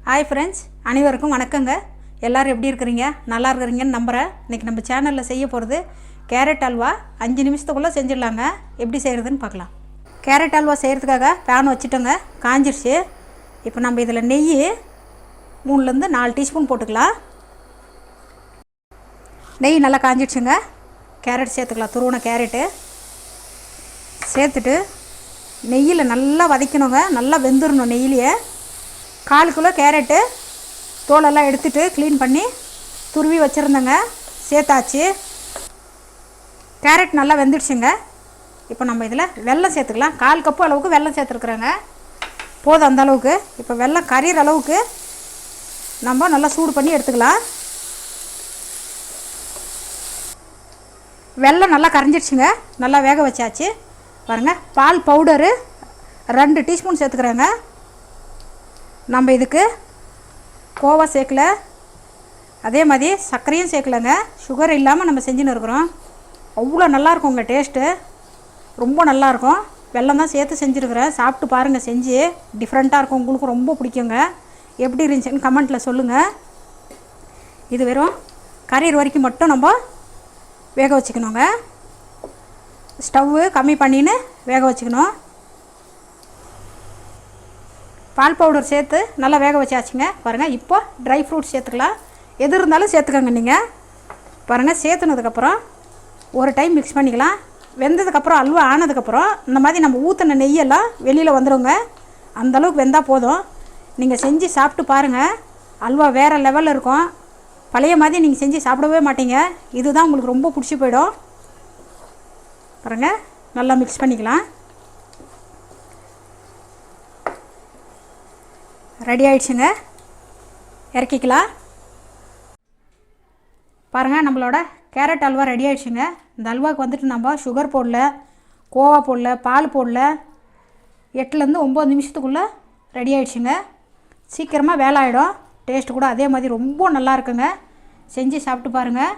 Hi friends, அனைவருக்கும் வணக்கங்க. எல்லோரும் எப்படி இருக்கிறீங்க? நல்லா இருக்கிறீங்கன்னு நம்புகிறேன். இன்றைக்கி நம்ம சேனலில் செய்ய போகிறது கேரட் அல்வா. 5 நிமிஷத்துக்குள்ளே செஞ்சிடலாங்க. எப்படி செய்கிறதுன்னு பார்க்கலாம். கேரட் அல்வா செய்கிறதுக்காக பேன் வச்சுட்டோங்க, காஞ்சிருச்சு. இப்போ நம்ம இதில் நெய் 3லேருந்து 4 டீஸ்பூன் போட்டுக்கலாம். நெய் நல்லா காஞ்சிடுச்சுங்க. கேரட் சேர்த்துக்கலாம். துருவன கேரட்டு சேர்த்துட்டு நெய்யில் நல்லா வதக்கணுங்க. நல்லா வெந்துடணும் நெய்யிலேயே. 1/4 கிலோ கேரட்டு தோலெல்லாம் எடுத்துகிட்டு க்ளீன் பண்ணி துருவி வச்சுருந்தேங்க, சேர்த்தாச்சு. கேரட் நல்லா வெந்துடுச்சுங்க. இப்போ நம்ம இதில் வெல்லம் சேர்த்துக்கலாம். 1/4 கப்பு அளவுக்கு வெல்லம் சேர்த்துருக்குறேங்க, போதும் அந்த அளவுக்கு. இப்போ வெல்லம் கரையிற அளவுக்கு நம்ம நல்லா சூடு பண்ணி எடுத்துக்கலாம். வெல்லம் நல்லா கரைஞ்சிடுச்சுங்க. நல்லா வேக வச்சாச்சு. பாருங்கள், பால் பவுடரு 2 டீஸ்பூன் சேர்த்துக்கிறேங்க. நம்ம இதுக்கு கோவா சேர்க்கல, அதே மாதிரி சர்க்கரையும் சேர்க்கலைங்க. சுகர் இல்லாமல் நம்ம செஞ்சுன்னு இருக்கிறோம். அவ்வளோ நல்லாயிருக்குங்க, டேஸ்ட்டு ரொம்ப நல்லாயிருக்கும். வெல்லம் தான் சேர்த்து செஞ்சுருக்கிறேன். சாப்பிட்டு பாருங்கள், செஞ்சு டிஃப்ரெண்ட்டாக இருக்கும். உங்களுக்கு ரொம்ப பிடிக்குங்க. எப்படி இருந்துச்சுன்னு கமெண்ட்டில் சொல்லுங்கள். இது வெறும் கரையிற வரைக்கும் மட்டும் நம்ம வேக வச்சுக்கணுங்க. ஸ்டவ்வு கம்மி பண்ணின்னு வேக வச்சுக்கணும். பால் பவுடர் சேர்த்து நல்லா வேக வச்சாச்சுங்க. பாருங்கள், இப்போ ட்ரை ஃப்ரூட்ஸ் சேர்த்துக்கலாம். எது இருந்தாலும் சேர்த்துக்கோங்க நீங்கள். பாருங்கள், சேர்த்துனதுக்கப்புறம் ஒரு டைம் மிக்ஸ் பண்ணிக்கலாம். வெந்ததுக்கப்புறம் அல்வா ஆனதுக்கப்புறம் இந்த மாதிரி நம்ம ஊற்றின நெய்யெல்லாம் வெளியில் வந்துடுங்க. அந்தளவுக்கு வெந்தால் போதும். நீங்கள் செஞ்சு சாப்பிட்டு பாருங்கள். அல்வா வேறு லெவலில் இருக்கும். பழைய மாதிரி நீங்கள் செஞ்சு சாப்பிடவே மாட்டீங்க. இதுதான் உங்களுக்கு ரொம்ப பிடிச்சி போயிடும். பாருங்கள், நல்லா மிக்ஸ் பண்ணிக்கலாம். ரெடி ஆயிடுச்சுங்க, இறக்கிக்கலாம். பாருங்கள், நம்மளோட கேரட் அல்வா ரெடி ஆயிடுச்சுங்க. இந்த அல்வாவுக்கு வந்துட்டு நம்ம சுகர் போடல, கோவா போடல, பால் போடல. 8லேருந்து 9 நிமிஷத்துக்குள்ளே ரெடி ஆயிடுச்சுங்க. சீக்கிரமாக வேலை ஆகிடும். டேஸ்ட்டு கூட அதே மாதிரி ரொம்ப நல்லா இருக்குங்க. செஞ்சு சாப்பிட்டு பாருங்கள்.